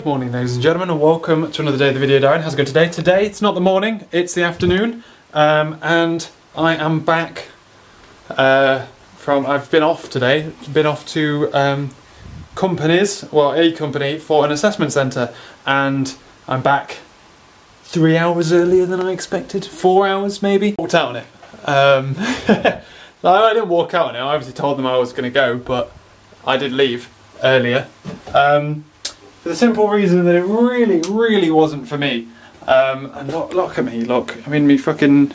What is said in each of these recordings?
Good morning, ladies and gentlemen, and welcome to another day of the Video Diary. How's it going today? Today it's not the morning, it's the afternoon, and I am back I've been off today, been off to a company for an assessment centre, and I'm back 3 hours earlier than I expected, 4 hours maybe. Walked out on it. I didn't walk out on it, I obviously told them I was going to go, but I did leave earlier. For the simple reason that it really wasn't for me. And look at me, look. I'm in me fucking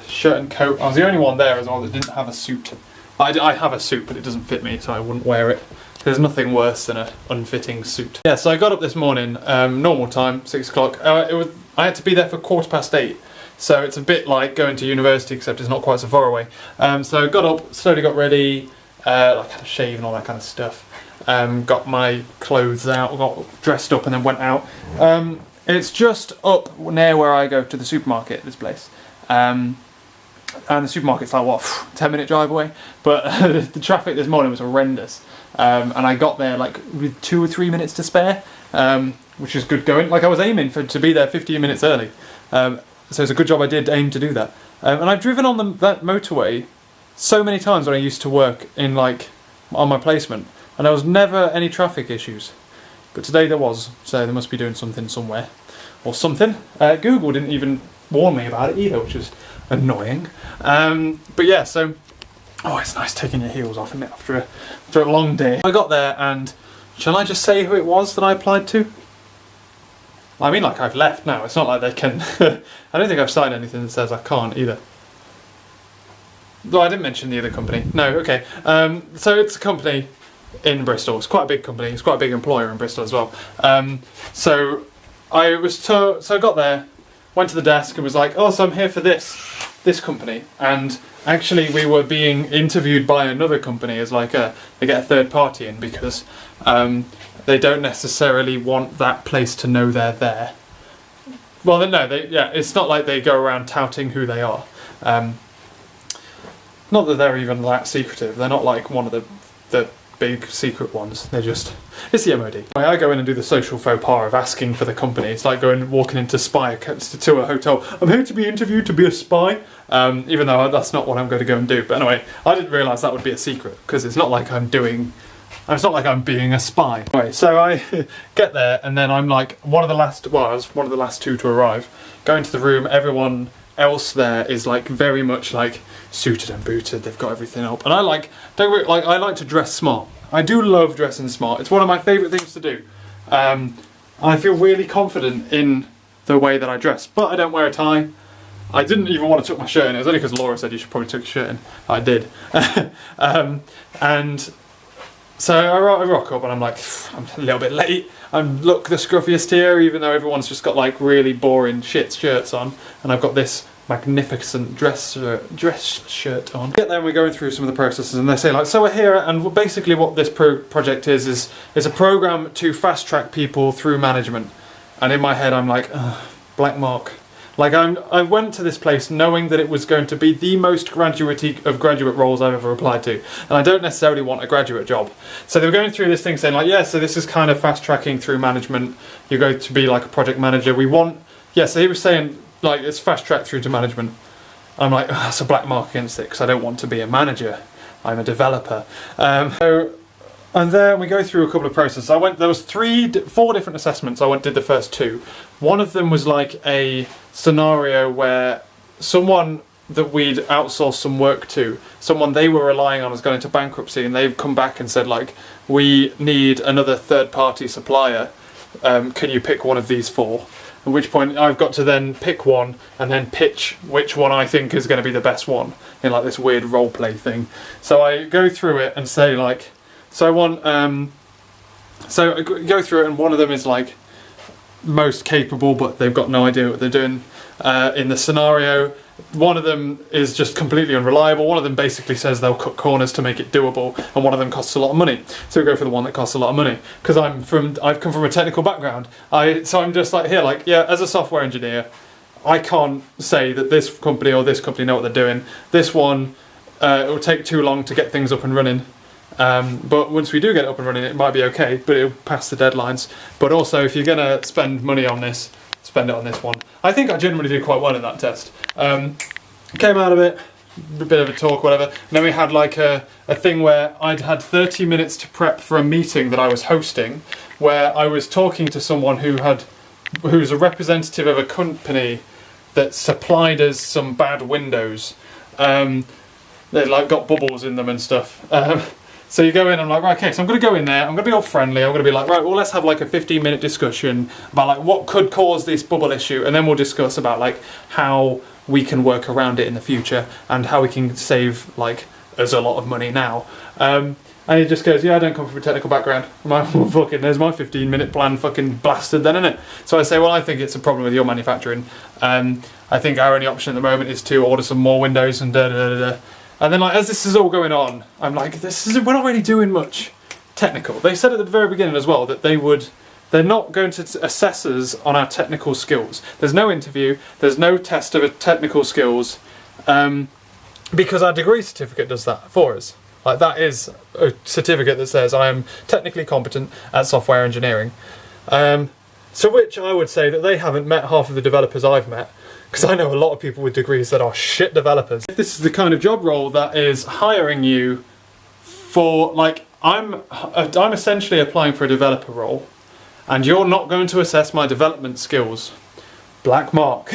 shirt and coat. I was the only one there as well that didn't have a suit. I have a suit, but it doesn't fit me, so I wouldn't wear it. There's nothing worse than an unfitting suit. Yeah, so I got up this morning, normal time, 6 o'clock. I had to be there for 8:15. So it's a bit like going to university, except it's not quite so far away. So I got up, slowly got ready, like had a shave and all that kind of stuff. Got my clothes out, got dressed up and then went out. It's just up near where I go to the supermarket, this place. And the supermarket's like, what, 10-minute drive away? But the traffic this morning was horrendous. And I got there like with 2 or 3 minutes to spare, which is good going. Like I was aiming to be there 15 minutes early. So it's a good job I did aim to do that. And I've driven on that motorway so many times when I used to work in on my placement. And there was never any traffic issues. But today there was, so they must be doing something somewhere. Or something. Google didn't even warn me about it either, which was annoying. But yeah, so... Oh, it's nice taking your heels off, isn't it, after a long day. I got there and... Shall I just say who it was that I applied to? I mean, like, I've left now. It's not like they can... I don't think I've signed anything that says I can't either. Well, I didn't mention the other company. No, okay. So it's a company... in Bristol. It's quite a big company, it's quite a big employer in Bristol as well. So I got there, went to the desk and was like, oh, so I'm here for this company. And actually we were being interviewed by another company as they get a third party in because they don't necessarily want that place to know they're there. Well, no, it's not like they go around touting who they are. Not that they're even that secretive, they're not like one of the big secret ones. It's the MOD. I go in and do the social faux pas of asking for the company. It's like walking into to a hotel. I'm here to be interviewed to be a spy, even though that's not what I'm going to go and do. But anyway, I didn't realise that would be a secret because it's not like I'm being a spy. Anyway, so I get there and then I'm like I was one of the last two to arrive. Go into the room, everyone else there is like very much like suited and booted, they've got everything up, and I like to dress smart. I do love dressing smart, it's one of my favourite things to do. I feel really confident in the way that I dress, but I don't wear a tie. I didn't even want to tuck my shirt in, it was only because Laura said you should probably tuck your shirt in. I did. And so I rock up and I'm like, I'm a little bit late. I look the scruffiest here, even though everyone's just got like really boring shit shirts on, and I've got this magnificent dress shirt on. Get there and we're going through some of the processes, and they say like, so we're here, and basically what this project is a program to fast track people through management. And in my head I'm like, black mark. Like I went to this place knowing that it was going to be the most graduate of graduate roles I've ever applied to, and I don't necessarily want a graduate job. So they were going through this thing saying like, yeah, so this is kind of fast tracking through management. You're going to be like a project manager. So he was saying like it's fast track through to management. I'm like, that's a black mark against it because I don't want to be a manager. I'm a developer. And then we go through a couple of processes. There was 4 different assessments. Did the first 2. One of them was like a scenario where someone that we'd outsourced some work to, someone they were relying on was going into bankruptcy, and they've come back and said like, we need another third-party supplier. Can you pick one of these 4? At which point I've got to then pick one and then pitch which one I think is going to be the best one in like this weird role play thing. So I go through it and say like, so I want, so I go through it and one of them is like most capable but they've got no idea what they're doing in the scenario. One of them is just completely unreliable. One of them basically says they'll cut corners to make it doable, and one of them costs a lot of money. So we go for the one that costs a lot of money because I've come from a technical background. So I'm just like here, like yeah, as a software engineer, I can't say that this company or this company know what they're doing. This one, it will take too long to get things up and running. But once we do get it up and running, it might be okay, but it'll pass the deadlines. But also, if you're going to spend money on this, spend it on this one. I think I generally did quite well in that test. Came out of it, a bit of a talk, whatever. And then we had like a thing where I'd had 30 minutes to prep for a meeting that I was hosting, where I was talking to someone who's a representative of a company that supplied us some bad windows. They like got bubbles in them and stuff. So you go in, I'm like, right, okay, so I'm going to go in there, I'm going to be all friendly, I'm going to be like, right, well, let's have like a 15-minute discussion about like what could cause this bubble issue, and then we'll discuss about like how we can work around it in the future and how we can save like us a lot of money now. And he just goes, yeah, I don't come from a technical background. I'm like, well, fucking, there's my 15-minute plan fucking blasted then, innit? So I say, well, I think it's a problem with your manufacturing. I think our only option at the moment is to order some more windows and da-da-da-da. And then, like, as this is all going on, I'm like, we're not really doing much technical. They said at the very beginning as well that they're not going to assess us on our technical skills. There's no interview, there's no test of technical skills, because our degree certificate does that for us. Like, that is a certificate that says I am technically competent at software engineering. So which I would say that they haven't met half of the developers I've met, because I know a lot of people with degrees that are shit developers. If this is the kind of job role that is hiring you for, like, I'm essentially applying for a developer role, and you're not going to assess my development skills. Black mark.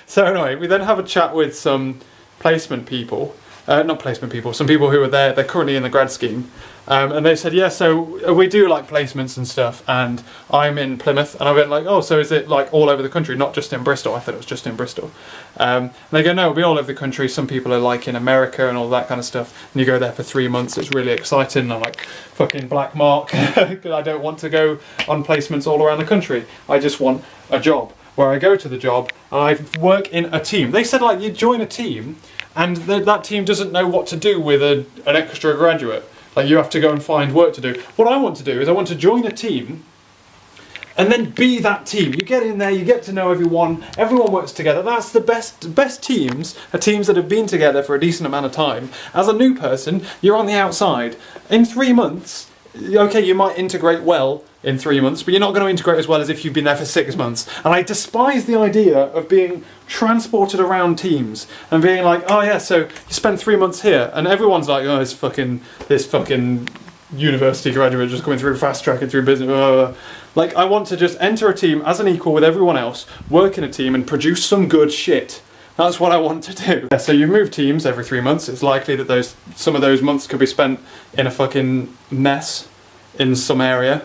So anyway, we then have a chat with some placement people. Some people who are there, they're currently in the grad scheme. And they said, yeah, so we do like placements and stuff, and I'm in Plymouth, and I went like, oh, so is it like all over the country, not just in Bristol? I thought it was just in Bristol. And they go, no, it'll be all over the country. Some people are like in America and all that kind of stuff, and you go there for 3 months, it's really exciting. And I'm like, fucking black mark, because I don't want to go on placements all around the country. I just want a job where I go to the job and I work in a team. They said like you join a team, and that team doesn't know what to do with an extra graduate. Like, you have to go and find work to do. What I want to do is I want to join a team and then be that team. You get in there, you get to know everyone works together. That's the best teams are teams that have been together for a decent amount of time. As a new person, you're on the outside. In 3 months, okay, you might integrate well in 3 months, but you're not going to integrate as well as if you've been there for 6 months. And I despise the idea of being transported around teams and being like, oh yeah, so you spend 3 months here, and everyone's like, oh, this fucking university graduate just coming through fast track and through business. Like, I want to just enter a team as an equal with everyone else, work in a team and produce some good shit. That's what I want to do. Yeah, so you move teams every 3 months. It's likely that some of those months could be spent in a fucking mess in some area.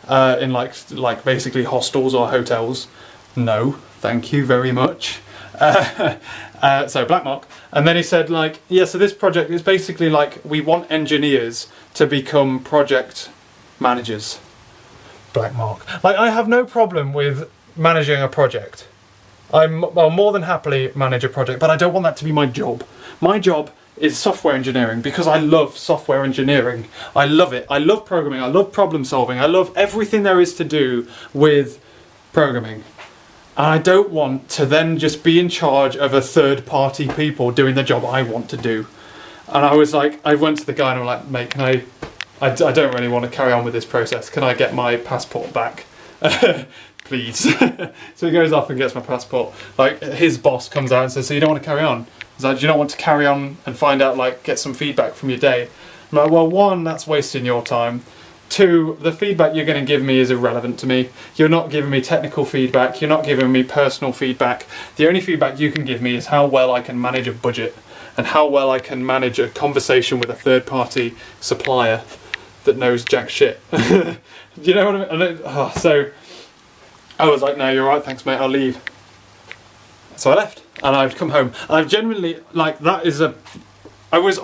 In like basically hostels or hotels. No, thank you very much. So black mark. And then he said like, yeah, so this project is basically like, we want engineers to become project managers. Black mark. Like, I have no problem with managing a project. I'll more than happily manage a project, but I don't want that to be my job. My job is software engineering, because I love software engineering. I love it. I love programming. I love problem solving. I love everything there is to do with programming. And I don't want to then just be in charge of a third party people doing the job I want to do. And I was like, I went to the guy and I'm like, mate, I don't really want to carry on with this process. Can I get my passport back? Please. So he goes off and gets my passport. Like, his boss comes out and says, so you don't want to carry on? He's like, do you not want to carry on and find out, like, get some feedback from your day? I'm like, well, one, that's wasting your time. Two, the feedback you're going to give me is irrelevant to me. You're not giving me technical feedback. You're not giving me personal feedback. The only feedback you can give me is how well I can manage a budget and how well I can manage a conversation with a third-party supplier that knows jack shit. You know what I mean? So I was like, no, you're right, thanks, mate, I'll leave. So I left, and I've come home. And I've genuinely, like, I was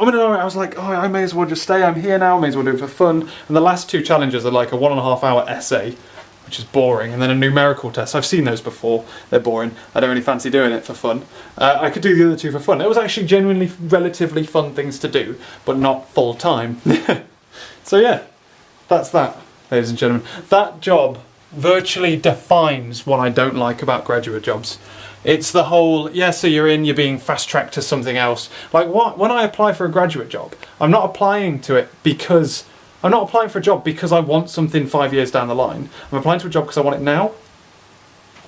like, oh, I may as well just stay. I'm here now, I may as well do it for fun. And the last 2 challenges are like a 1.5 hour essay, which is boring, and then a numerical test. I've seen those before. They're boring. I don't really fancy doing it for fun. I could do the other 2 for fun. It was actually genuinely relatively fun things to do, but not full time. So yeah, that's that, ladies and gentlemen. That job virtually defines what I don't like about graduate jobs. It's the whole, yeah, so you're being fast-tracked to something else. Like, what? When I apply for a graduate job, I'm not applying to it because... I'm not applying for a job because I want something 5 years down the line. I'm applying to a job because I want it now.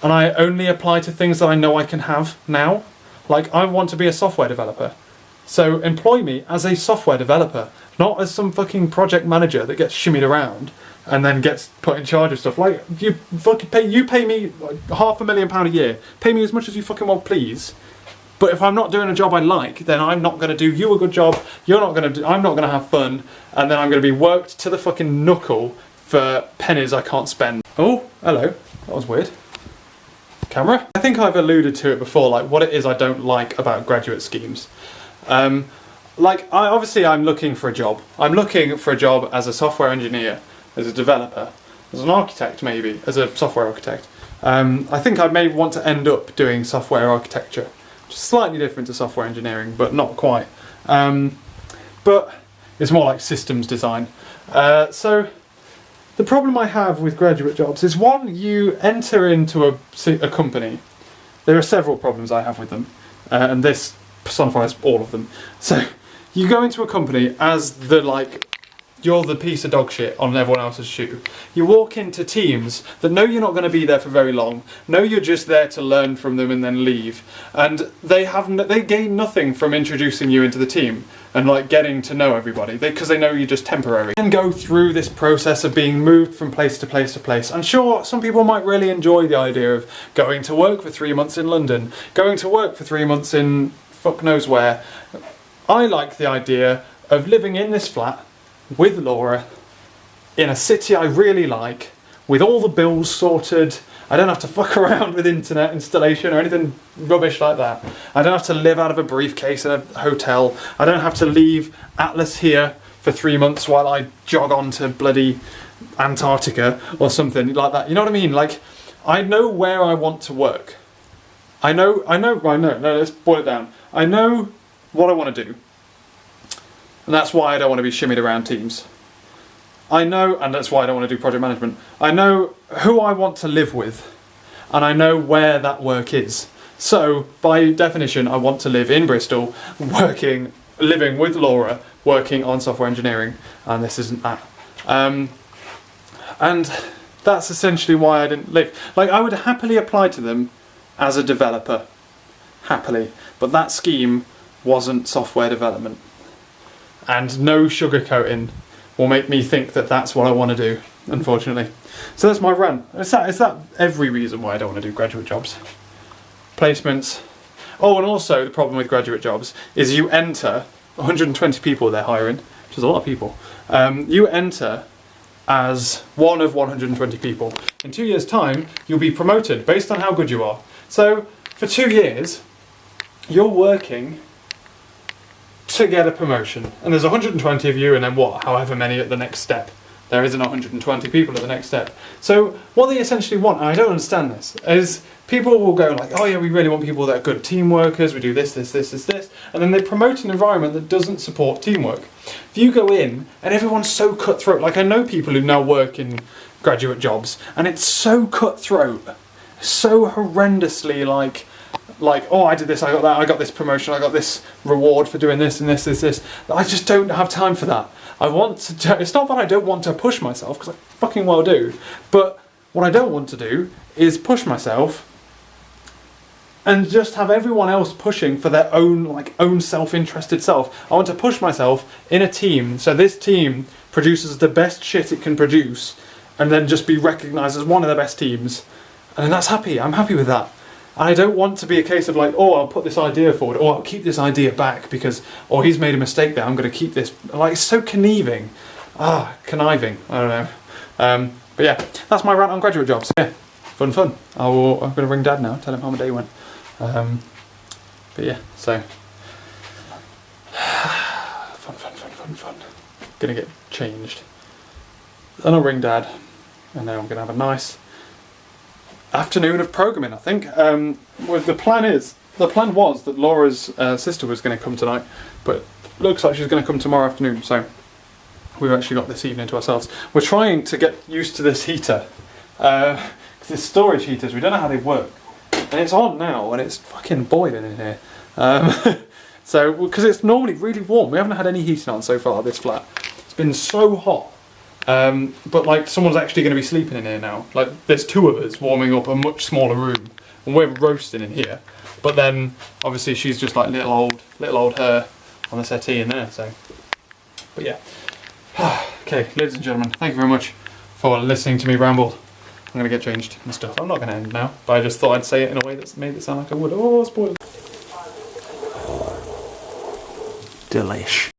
And I only apply to things that I know I can have now. Like, I want to be a software developer. So employ me as a software developer, not as some fucking project manager that gets shimmied around and then gets put in charge of stuff. Like, you pay me like £500,000 a year. Pay me as much as you fucking want, please. But if I'm not doing a job I like, then I'm not going to do you a good job. I'm not going to have fun, and then I'm going to be worked to the fucking knuckle for pennies I can't spend. Oh, hello. That was weird. Camera. I think I've alluded to it before, like what it is I don't like about graduate schemes. Obviously I'm looking for a job. I'm looking for a job as a software engineer, as a developer, as an architect maybe, as a software architect. I think I may want to end up doing software architecture, which is slightly different to software engineering, but not quite. But it's more like systems design. So the problem I have with graduate jobs is, one, you enter into a company. There are several problems I have with them, and this personifies all of them. So you go into a company as you're the piece of dog shit on everyone else's shoe. You walk into teams that know you're not going to be there for very long, know you're just there to learn from them and then leave, and they gain nothing from introducing you into the team and like getting to know everybody, because they know you're just temporary. And go through this process of being moved from place to place to place. And sure, some people might really enjoy the idea of going to work for 3 months in London, going to work for 3 months in fuck knows where. I like the idea of living in this flat with Laura in a city I really like, with all the bills sorted. I don't have to fuck around with internet installation or anything rubbish like that. I don't have to live out of a briefcase in a hotel. I don't have to leave Atlas here for 3 months while I jog on to bloody Antarctica or something like that. You know what I mean? Like, I know where I want to work. No, let's boil it down. I know what I want to do. And that's why I don't want to be shimmied around teams. And that's why I don't want to do project management. I know who I want to live with, and I know where that work is. So, by definition, I want to live in Bristol, living with Laura, working on software engineering, and this isn't that. And that's essentially why I didn't live. Like, I would happily apply to them as a developer. Happily. But that scheme wasn't software development. And no sugarcoating will make me think that that's what I want to do, unfortunately. So that's my rant. Is that every reason why I don't want to do graduate jobs? Placements. Oh, and also the problem with graduate jobs is you enter, 120 people they're hiring, which is a lot of people. You enter as one of 120 people. In 2 years' time, you'll be promoted based on how good you are. So for 2 years, you're working to get a promotion, and there's 120 of you, and then however many at the next step. There isn't 120 people at the next step. So what they essentially want, and I don't understand this, is people will go like, oh yeah, we really want people that are good team workers, we do this, and then they promote an environment that doesn't support teamwork. If you go in, and everyone's so cutthroat, like I know people who now work in graduate jobs, and it's so cutthroat, so horrendously like, oh, I did this, I got that, I got this promotion, I got this reward for doing this and this. I just don't have time for that. It's not that I don't want to push myself, because I fucking well do, but what I don't want to do is push myself and just have everyone else pushing for their own self-interested self. I want to push myself in a team, so this team produces the best shit it can produce, and then just be recognised as one of the best teams, and then that's happy. I'm happy with that. I don't want to be a case of like, oh, I'll put this idea forward, or I'll keep this idea back because, or he's made a mistake there, I'm going to keep this. Like, it's so conniving. Conniving. I don't know. But yeah, that's my rant on graduate jobs. Yeah, fun. I'm going to ring Dad now, tell him how my day went. But yeah, so. Fun. Gonna get changed. Then I'll ring Dad, and then I'm going to have a nice afternoon of programming, I think. The plan was that Laura's sister was going to come tonight, but looks like she's going to come tomorrow afternoon, so we've actually got this evening to ourselves. We're trying to get used to this heater, because it's storage heaters. We don't know how they work, and it's on now, and it's fucking boiling in here. So because it's normally really warm, we haven't had any heating on so far. This flat, it's been so hot. But like someone's actually going to be sleeping in here now. Like there's 2 of us warming up a much smaller room, and we're roasting in here. But then obviously she's just like little old her on the settee in there. So, but yeah. Okay, ladies and gentlemen, thank you very much for listening to me ramble. I'm going to get changed and stuff. I'm not going to end now, but I just thought I'd say it in a way that's made it sound like I would. Oh, spoiler. Delish.